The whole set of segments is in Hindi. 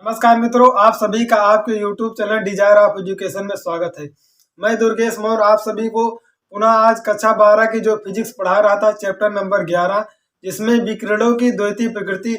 नमस्कार मित्रों, आप सभी का आपके YouTube channel desire of education में स्वागत है। मैं दुर्गेश मौर्य आप सभी को पुनः आज कक्षा 12 की जो फिजिक्स पढ़ा रहा था चैप्टर नंबर 11, जिसमें विकिरणों की द्वितीय प्रकृति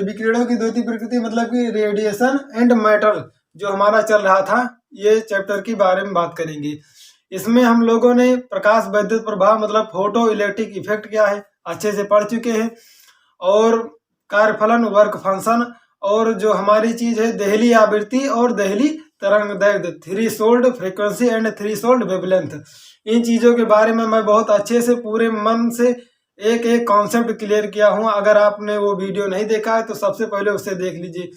विकिरणों की द्वितीय प्रकृति मतलब कि रेडिएशन एंड मैटर जो हमारा चल रहा था, ये चैप्टर के बारे में बात करेंगे। इसमें हम लोगों ने प्रकाश वैद्युत प्रभाव मतलब फोटो इलेक्ट्रिक इफेक्ट क्या है अच्छे से पढ़ चुके हैं, और कार्यफलन वर्क फंक्शन, और जो हमारी चीज है दहली आवृत्ति और दहली तरंग दैर्ध्य, threshold frequency and threshold wavelength. इन चीजों के बारे में मैं बहुत अच्छे से पूरे मन से एक एक कॉन्सेप्ट क्लियर किया हूँ। अगर आपने वो वीडियो नहीं देखा है तो सबसे पहले उसे देख लीजिए,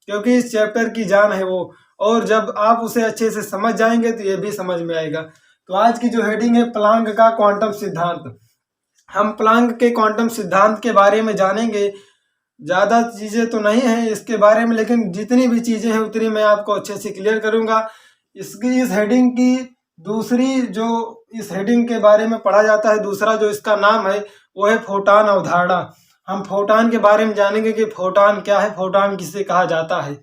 क्योंकि इस चैप्टर की जान है वो, और जब आप उसे अच्छे से समझ जाएंगे तो ये भी समझ में आएगा। तो आज की जो हेडिंग है प्लांक का क्वांटम सिद्धांत। हम प्लांक के क्वांटम सिद्धांत के बारे में जानेंगे। ज़्यादा चीज़ें तो नहीं है इसके बारे में, लेकिन जितनी भी चीज़ें हैं उतनी मैं आपको अच्छे से क्लियर करूँगा। इस हेडिंग की दूसरी जो इस हेडिंग के बारे में पढ़ा जाता है, दूसरा जो इसका नाम है वो है फोटान अवधारणा। हम फोटान के बारे में जानेंगे कि फोटान क्या है, फोटान किसे कहा जाता है।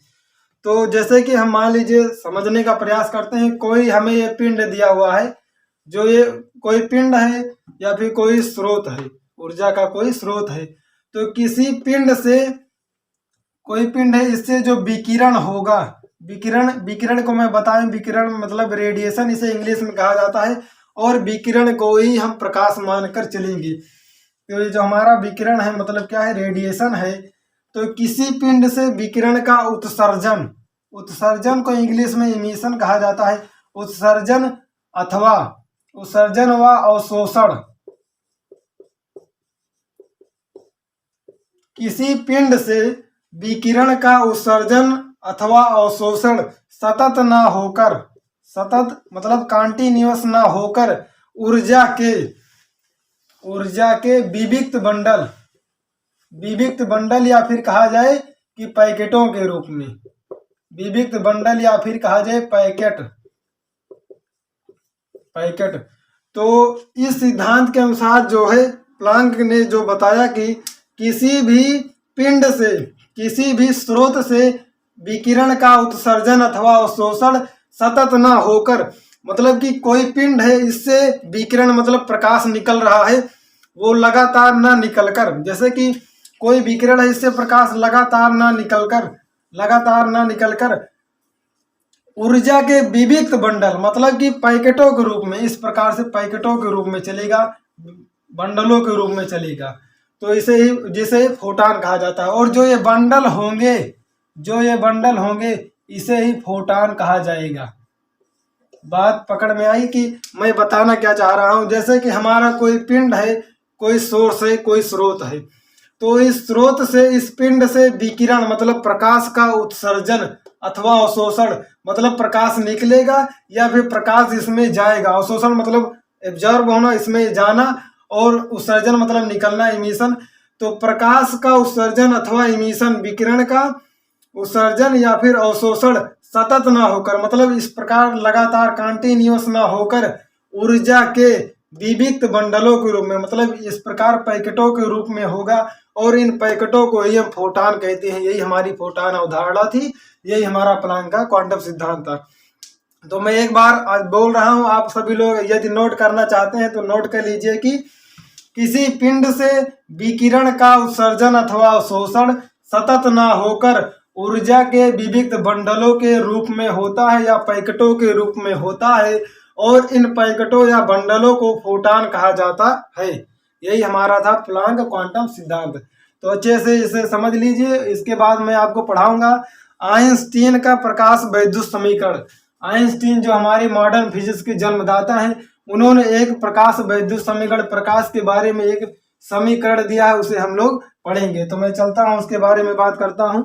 तो जैसे कि हम मान लीजिए समझने का प्रयास करते हैं, कोई हमें ये पिंड दिया हुआ है, जो ये कोई पिंड है या फिर कोई स्रोत है, ऊर्जा का कोई स्रोत है। तो किसी पिंड से, कोई पिंड है, इससे जो विकिरण होगा, विकिरण विकिरण को मैं बताएं, विकिरण मतलब रेडिएशन इसे इंग्लिश में कहा जाता है, और विकिरण को ही हम प्रकाश मानकर चलेंगे। तो ये जो हमारा विकिरण है मतलब क्या है, रेडिएशन है। तो किसी पिंड से विकिरण का उत्सर्जन, उत्सर्जन को इंग्लिश में इमिशन कहा जाता है। उत्सर्जन अथवा उत्सर्जन व अवशोषण, किसी पिंड से विकिरण का उत्सर्जन अथवा अवशोषण सतत ना होकर, सतत मतलब कंटिन्यूअस ना होकर ऊर्जा के विविक्त बंडल या फिर कहा जाए कि पैकेटों के रूप में, विविक्त बंडल या फिर कहा जाए पैकेट। तो इस सिद्धांत के अनुसार जो है प्लांक ने जो बताया कि किसी भी पिंड से, किसी भी स्रोत से विकिरण का उत्सर्जन अथवा अवशोषण सतत ना होकर, मतलब कि कोई पिंड है, इससे विकिरण मतलब प्रकाश निकल रहा है, वो लगातार ना निकलकर, जैसे कि कोई विकिरण है, इससे प्रकाश लगातार ना निकलकर ऊर्जा के विविक्त बंडल मतलब कि पैकेटों के रूप में, इस प्रकार से पैकेटों के रूप में चलेगा, बंडलों के रूप में चलेगा। तो इसे ही, जिसे फोटान कहा जाता है। और जो ये बंडल होंगे इसे ही फोटान कहा जाएगा। बात पकड़ में आई कि मैं बताना क्या चाह रहा हूं। जैसे कि हमारा कोई पिंड है, कोई सोर्स है, कोई स्रोत है, तो इस स्रोत से, इस पिंड से विकिरण मतलब प्रकाश का उत्सर्जन अथवा अवशोषण मतलब प्रकाश निकलेगा या फिर प्रकाश इसमें जाएगा। अवशोषण मतलब एब्जॉर्ब होना, इसमें जाना, और उत्सर्जन मतलब निकलना, इमिशन। तो प्रकाश का उत्सर्जन अथवा इमिशन, विकिरण का उत्सर्जन या फिर अवशोषण सतत ना होकर, मतलब इस प्रकार लगातार कंटिन्यूअस ना होकर ऊर्जा के विविक्त बंडलों के रूप में, मतलब इस प्रकार पैकेटों के रूप में होगा, और इन पैकेटों को ही हम फोटान कहते हैं। यही हमारी फोटान अवधारणा थी, यही हमारा प्लांक का क्वांटम सिद्धांत था। तो मैं एक बार आज बोल रहा हूं, आप सभी लोग यदि नोट करना चाहते हैं तो नोट कर लीजिए कि किसी पिंड से विकिरण का उत्सर्जन अथवा अवशोषण सतत ना होकर ऊर्जा के विविक्त बंडलों के रूप में होता है या पैकेटों के रूप में होता है, और इन पैकेटों या बंडलों को फोटान कहा जाता है। यही हमारा था प्लांक क्वांटम सिद्धांत। तो अच्छे से इसे समझ लीजिए। इसके बाद मैं आपको पढ़ाऊंगा आइंस्टीन का प्रकाश वैद्युत समीकरण। आइंस्टीन जो हमारी मॉडर्न फिजिक्स के जन्मदाता हैं, उन्होंने एक प्रकाश वैद्युत समीकरण, प्रकाश के बारे में एक समीकरण दिया है, उसे हम लोग पढ़ेंगे। तो मैं चलता हूं, उसके बारे में बात करता हूं।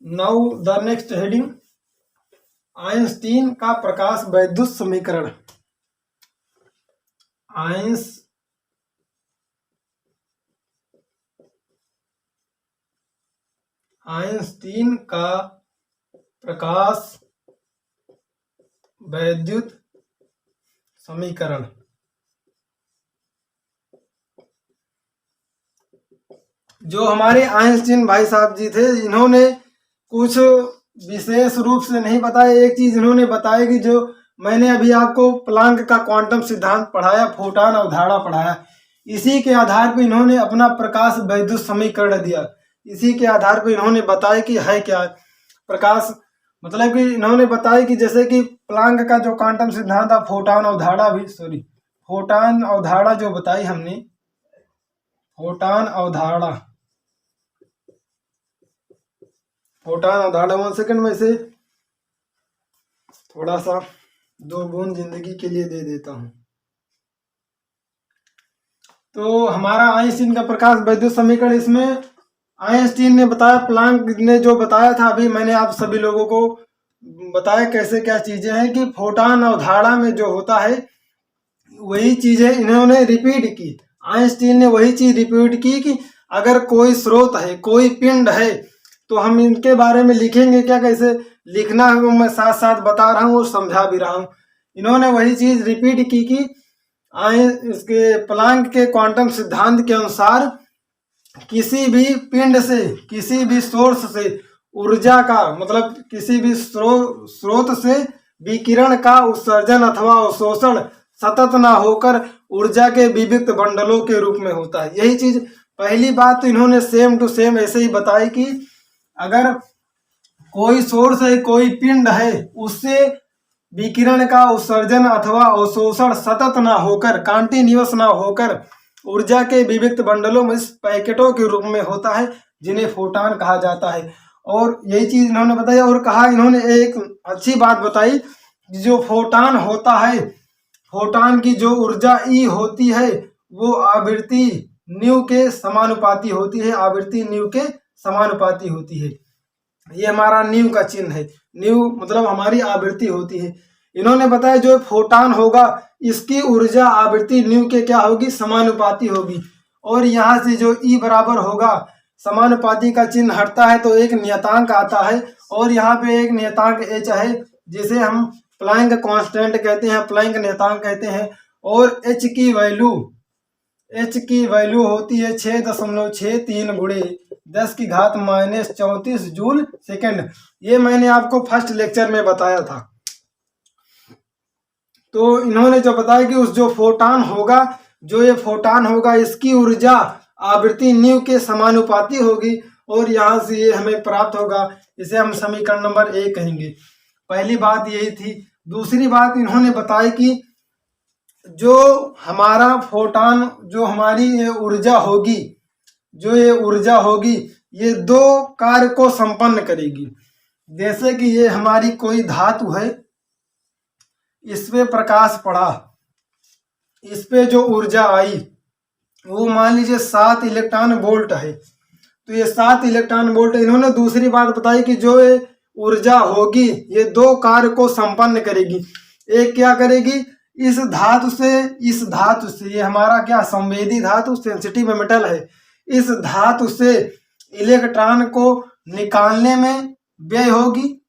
Now the next heading, Einstein का प्रकाश वैद्युत समीकरण। आइंस्टीन का प्रकाश वैद्युत समीकरण। जो हमारे आइंस्टीन भाई साहब जी थे, इन्होंने कुछ विशेष रूप से नहीं बताया। एक चीज इन्होंने बताया कि जो मैंने अभी आपको प्लांक का क्वांटम सिद्धांत पढ़ाया, फोटॉन अवधारणा पढ़ाया, इसी के आधार पर इन्होंने अपना प्रकाश वैद्युत समीकरण दिया। इसी के आधार पर इन्होंने बताया कि है क्या प्रकाश, मतलब कि इन्होंने बताया कि जैसे कि प्लांक का जो क्वांटम सिद्धांत था, फोटॉन अवधारणा जो बताई हमने, फोटॉन अवधारणा 1 सेकंड में से थोड़ा सा 2 बूंद जिंदगी के लिए दे देता हूं। तो हमारा आइंस्टीन का प्रकाश वैद्युत समीकरण, इसमें आइंस्टीन ने बताया, प्लांक ने जो बताया था अभी मैंने आप सभी लोगों को बताया कैसे क्या चीजें हैं, कि फोटॉन अवधारणा में जो होता है वही चीजें इन्होंने रिपीट की। आइंस्टीन ने वही चीज रिपीट की कि अगर कोई स्रोत है, कोई पिंड है, तो हम इनके बारे में लिखेंगे क्या, कैसे लिखना है वो मैं साथ साथ बता रहा हूँ और समझा भी रहा हूँ। इन्होंने वही चीज रिपीट की कि इसके प्लांक के क्वांटम सिद्धांत के अनुसार किसी भी पिंड से, किसी भी सोर्स से ऊर्जा का, मतलब किसी भी स्रोत से विकिरण का उत्सर्जन अथवा अवशोषण सतत ना होकर ऊर्जा के विविक्त बंडलों के रूप में होता है। यही चीज पहली बात तो इन्होंने सेम टू सेम ऐसे ही बताई कि अगर कोई सोर्स है, कोई पिंड है, उससे विकिरण का उत्सर्जन अथवा अवशोषण सतत ना होकर, कंटिन्यूअस ना होकर ऊर्जा के विविक्त बंडलों में, पैकेटों के रूप में होता है, जिन्हें फोटॉन कहा जाता है। और यही चीज इन्होंने बताई। और कहा इन्होंने एक अच्छी बात बताई, जो फोटॉन होता है, फोटॉन की जो ऊर्जा ई होती है वो आवृत्ति न्यू के समानुपाती होती है, आवृत्ति न्यू के समानुपाती होती है। ये हमारा न्यू का चिन्ह है, न्यू मतलब हमारी आवृत्ति होती है। इन्होंने बताया जो फोटॉन होगा इसकी ऊर्जा आवृत्ति न्यू के क्या होगी, समानुपाती होगी। और यहाँ से जो ई बराबर होगा, समानुपाती का चिन्ह हटता है तो एक नियतांक आता है, और यहाँ पे एक नियतांक एच है, जिसे हम प्लैंक कांस्टेंट कहते हैं, प्लैंक नियतांक कहते हैं। और एच की वैल्यू होती है 6.63 गुणे 10⁻³ जूल सेकेंड। ये मैंने आपको फर्स्ट लेक्चर में बताया था। तो इन्होंने जो बताया कि उस जो फोटॉन होगा, जो ये फोटॉन होगा, इसकी ऊर्जा आवृत्ति न्यू के समानुपाती होगी, और यहाँ से ये हमें प्राप्त होगा। इसे हम समीकरण नंबर 1 कहेंगे। पहली बात यही थी। दूसरी बात इन्होंने बताई कि जो हमारा फोटॉन, जो हमारी ये ऊर्जा होगी, जो ये ऊर्जा होगी, ये 2 कार्य को संपन्न करेगी। जैसे कि ये हमारी कोई धातु है, इस पे प्रकाश पड़ा, इस पे जो ऊर्जा आई वो मान लीजिए 7 इलेक्ट्रॉन वोल्ट है, तो ये 7 इलेक्ट्रॉन वोल्ट। इन्होंने दूसरी बात बताई कि जो ये ऊर्जा होगी ये 2 कार्य को संपन्न करेगी। एक क्या करेगी, इस धातु से ये हमारा क्या संवेदी धातु, सेंसिटिव मेटल है, इस धातु से इलेक्ट्रॉन को निकालने में व्यय होगी।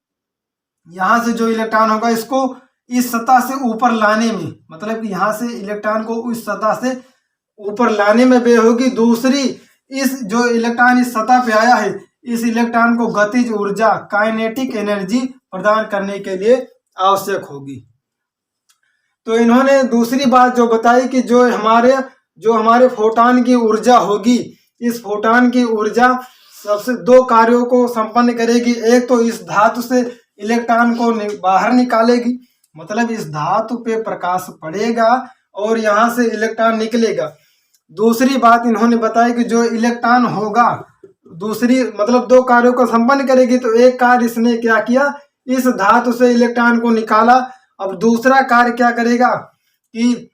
यहाँ से जो इलेक्ट्रॉन होगा इसको इस सतह से ऊपर लाने में, मतलब कि यहाँ से इलेक्ट्रॉन को उस सतह से ऊपर लाने में व्यय होगी। दूसरी, इस जो इलेक्ट्रॉन इस सतह पे आया है, इस इलेक्ट्रॉन को गतिज ऊर्जा, काइनेटिक एनर्जी प्रदान करने के लिए आवश्यक होगी। तो इन्होंने दूसरी बात जो बताई कि जो हमारे फोटॉन की ऊर्जा होगी, इस फोटॉन की ऊर्जा सबसे 2 कार्यों को संपन्न करेगी। एक तो इस धातु से इलेक्ट्रॉन को बाहर निकालेगी, मतलब इस धातु पे प्रकाश पड़ेगा और यहाँ से इलेक्ट्रॉन निकलेगा। दूसरी बात इन्होंने बताया कि जो इलेक्ट्रॉन होगा, दूसरी मतलब 2 कार्यों को संपन्न करेगी। तो एक कार्य इसने क्या किया, इस धातु से इलेक्ट्रॉन को निकाला। अब दूसरा कार्य क्या करेगा कि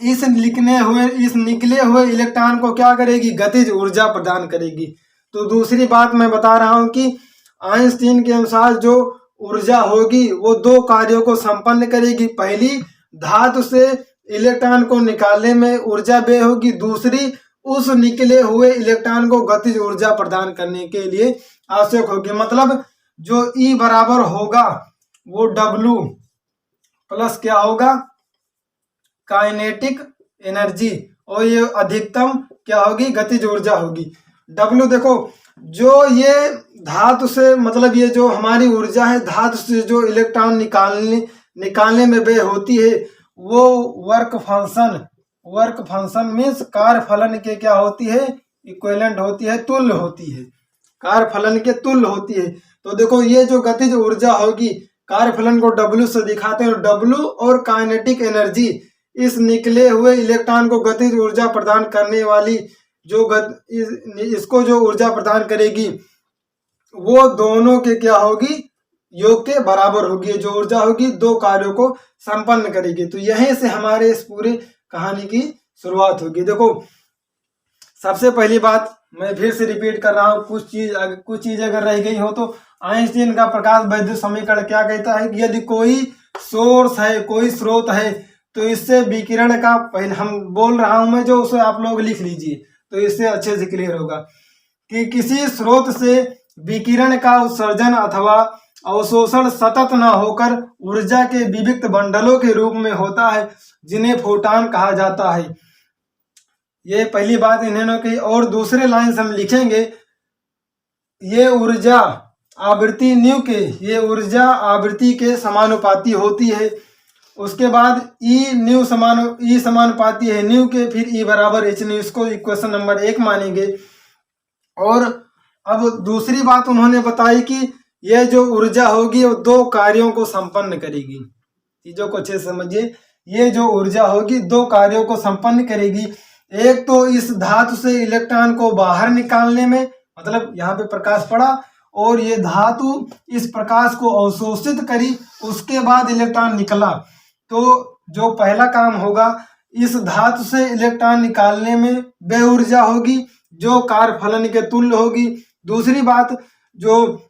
इस निकले हुए इलेक्ट्रॉन को क्या करेगी, गतिज ऊर्जा प्रदान करेगी। तो दूसरी बात मैं बता रहा हूं कि आइंस्टीन के अनुसार जो ऊर्जा होगी वो 2 कार्यों को संपन्न करेगी। पहली, धातु से इलेक्ट्रॉन को निकालने में ऊर्जा व्यय होगी। दूसरी, उस निकले हुए इलेक्ट्रॉन को गतिज ऊर्जा प्रदान करने के लिए आवश्यक होगी। मतलब जो E बराबर होगा वो W प्लस क्या होगा काइनेटिक एनर्जी, और ये अधिकतम क्या होगी गतिज ऊर्जा होगी। W देखो जो ये धातु से मतलब ये जो हमारी ऊर्जा है धातु से जो इलेक्ट्रॉन निकालने में व्यय होती है वो वर्क फंक्शन मीन्स कार्य फलन के क्या होती है इक्विवेलेंट होती है, तुल्य होती है, कार्य फलन के तुल्य होती है। तो देखो ये जो गतिज ऊर्जा होगी कार्य फलन को W से दिखाते हैं, W और काइनेटिक एनर्जी इस निकले हुए इलेक्ट्रॉन को गतिज ऊर्जा प्रदान करने वाली जो इसको जो ऊर्जा प्रदान करेगी वो दोनों के क्या होगी योग के बराबर होगी। जो ऊर्जा होगी दो कार्यों को संपन्न करेगी। तो यहीं से हमारे इस पूरे कहानी की शुरुआत होगी। देखो सबसे पहली बात मैं फिर से रिपीट कर रहा हूँ, कुछ चीज अगर रह गई हो तो आइंस्टीन का प्रकाश वैद्युत समीकरण क्या कहता है कि यदि कोई सोर्स है कोई स्रोत है तो इससे विकिरण का पहले हम बोल रहा हूं मैं जो उसे आप लोग लिख लीजिए तो इससे अच्छे से क्लियर होगा कि किसी स्रोत से विकिरण का उत्सर्जन अथवा अवशोषण सतत न होकर ऊर्जा के विविक्त बंडलों के रूप में होता है जिन्हें फोटॉन कहा जाता है। ये पहली बात इन्होंने कही। और दूसरे लाइन से हम लिखेंगे ये ऊर्जा आवृत्ति न्यू के ये ऊर्जा आवृत्ति के समानुपाती होती है। उसके बाद ई समानुपाती है न्यू के, फिर ई बराबर एच न्यू, इसको इक्वेशन नंबर 1 मानेंगे। और अब दूसरी बात उन्होंने बताई कि यह जो ऊर्जा होगी वो दो कार्यों को संपन्न करेगी। चीजों को अच्छे से समझिए, ये जो ऊर्जा होगी दो कार्यों को संपन्न करेगी। एक तो इस धातु से इलेक्ट्रॉन को बाहर निकालने में, मतलब यहाँ पे प्रकाश पड़ा और ये धातु इस प्रकाश को अवशोषित करी, उसके बाद इलेक्ट्रॉन निकला। तो जो पहला काम होगा इस धातु से इलेक्ट्रॉन निकालने में वे ऊर्जा होगी जो कार्य फलन के तुल्य होगी। दूसरी बात जो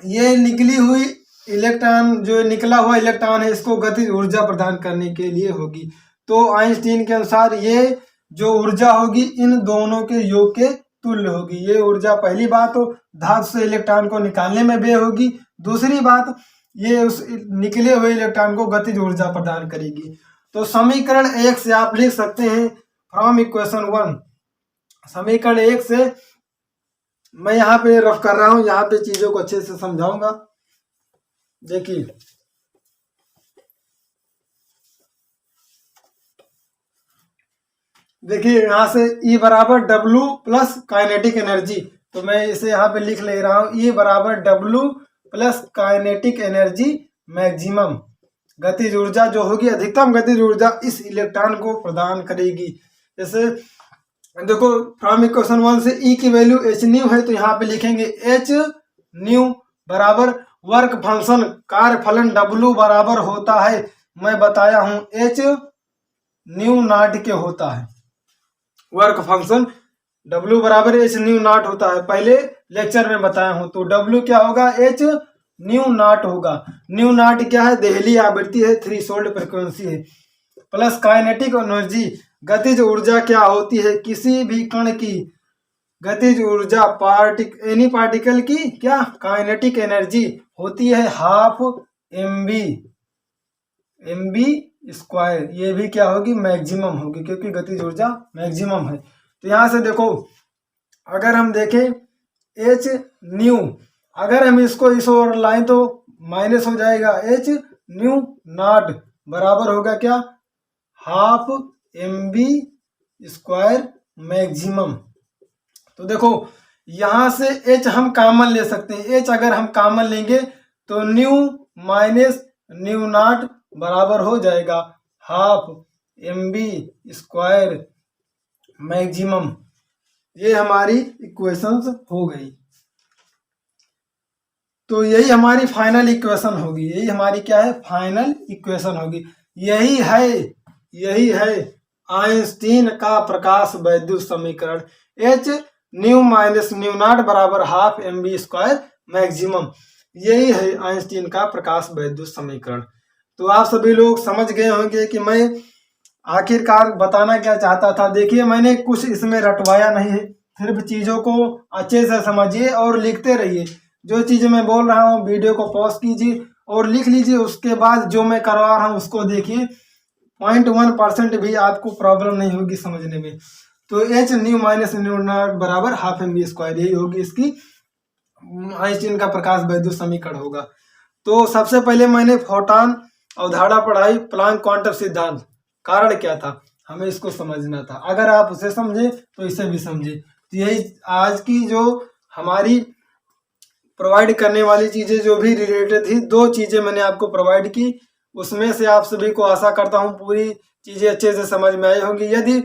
ये निकली हुई इलेक्ट्रॉन जो निकला हुआ इलेक्ट्रॉन है इसको गतिज ऊर्जा प्रदान करने के लिए होगी। तो आइंस्टीन के अनुसार ये जो ऊर्जा होगी इन दोनों के योग के तुल्य होगी। ये ऊर्जा पहली बात तो धातु से इलेक्ट्रॉन को निकालने में व्यय होगी। दूसरी बात ये उस निकले हुए इलेक्ट्रॉन को गतिज ऊर्जा प्रदान करेगी। तो समीकरण 1 से आप लिख सकते हैं फ्रॉम इक्वेशन 1। समीकरण 1 से मैं यहाँ पे रफ कर रहा हूँ, यहाँ पे चीजों को अच्छे से समझाऊंगा। देखिए यहाँ से E बराबर W प्लस काइनेटिक एनर्जी, तो मैं इसे यहाँ पे लिख ले रहा हूँ E बराबर W plus kinetic energy maximum, गतिज ऊर्जा जो होगी अधिकतम गतिज ऊर्जा इस इलेक्ट्रॉन को प्रदान करेगी। जैसे देखो फ्रॉम इक्वेशन 1 से E की वैल्यू h न्यू है तो यहाँ पे लिखेंगे h न्यू बराबर वर्क फंक्शन कार्य फलन W बराबर होता है, मैं बताया हूं h न्यू नॉट के होता है। वर्क फंक्शन W बराबर h न्यू नॉट होता है, पहले लेक्चर में बताया हूं। तो W क्या होगा h न्यू नॉट होगा। न्यू नॉट क्या है देहली आवृत्ति है, थ्रेशोल्ड फ्रीक्वेंसी है, प्लस काइनेटिक एनर्जी गतिज ऊर्जा क्या होती है किसी भी कण की गतिज ऊर्जा एनी पार्टिकल की क्या काइनेटिक एनर्जी होती है हाफ mv स्क्वायर। ये भी क्या होगी मैक्सिमम होगी क्योंकि गतिज ऊर्जा मैक्सिमम है। तो यहाँ से देखो अगर हम देखें h न्यू, अगर हम इसको इस ओर लाएं तो माइनस हो जाएगा, h न्यू नॉट बराबर होगा क्या हाफ mv स्क्वायर मैक्सिमम। तो देखो यहाँ से h हम कॉमन ले सकते हैं, h अगर हम कॉमन लेंगे तो न्यू माइनस न्यू नॉट बराबर हो जाएगा हाफ mv स्क्वायर मैक्सिमम। ये हमारी इक्वेशंस हो गई। तो यही हमारी फाइनल इक्वेशन होगी, यही हमारी क्या है फाइनल इक्वेशन होगी। यही है आइंस्टीन का प्रकाश वैद्युत समीकरण h new minus new not बराबर हाफ mv स्क्वायर मैक्सिमम। यही है आइंस्टीन का प्रकाश वैद्युत समीकरण। तो आप सभी लोग समझ गए होंगे कि मैं आखिरकार बताना क्या चाहता था। देखिए मैंने कुछ इसमें रटवाया नहीं है, सिर्फ चीज़ों को अच्छे से समझिए और लिखते रहिए। जो चीज़ मैं बोल रहा हूँ वीडियो को पॉज कीजिए और लिख लीजिए। उसके बाद जो मैं करवा रहा हूँ उसको देखिए, 0.1% भी आपको प्रॉब्लम नहीं होगी समझने में। तो H new minus new not बराबर हाफ एम बी स्क्वायर, यही होगी इसकी आइंस्टीन का प्रकाश वैद्युत समीकरण होगा। तो सबसे पहले मैंने फोटॉन अवधारणा पढ़ाई, प्लांक क्वांटम सिद्धांत, कारण क्या था हमें इसको समझना था। अगर आप उसे समझे तो इसे भी समझे। तो यही आज की जो हमारी प्रोवाइड करने वाली चीजें जो भी रिलेटेड थी, 2 चीजें मैंने आपको प्रोवाइड की। उसमें से आप सभी को आशा करता हूँ पूरी चीजें अच्छे से समझ में आई होंगी। यदि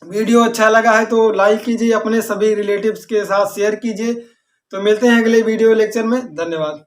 वीडियो अच्छा लगा है तो लाइक कीजिए, अपने सभी रिलेटिव्स के साथ शेयर कीजिए। तो मिलते हैं अगले वीडियो लेक्चर में। धन्यवाद।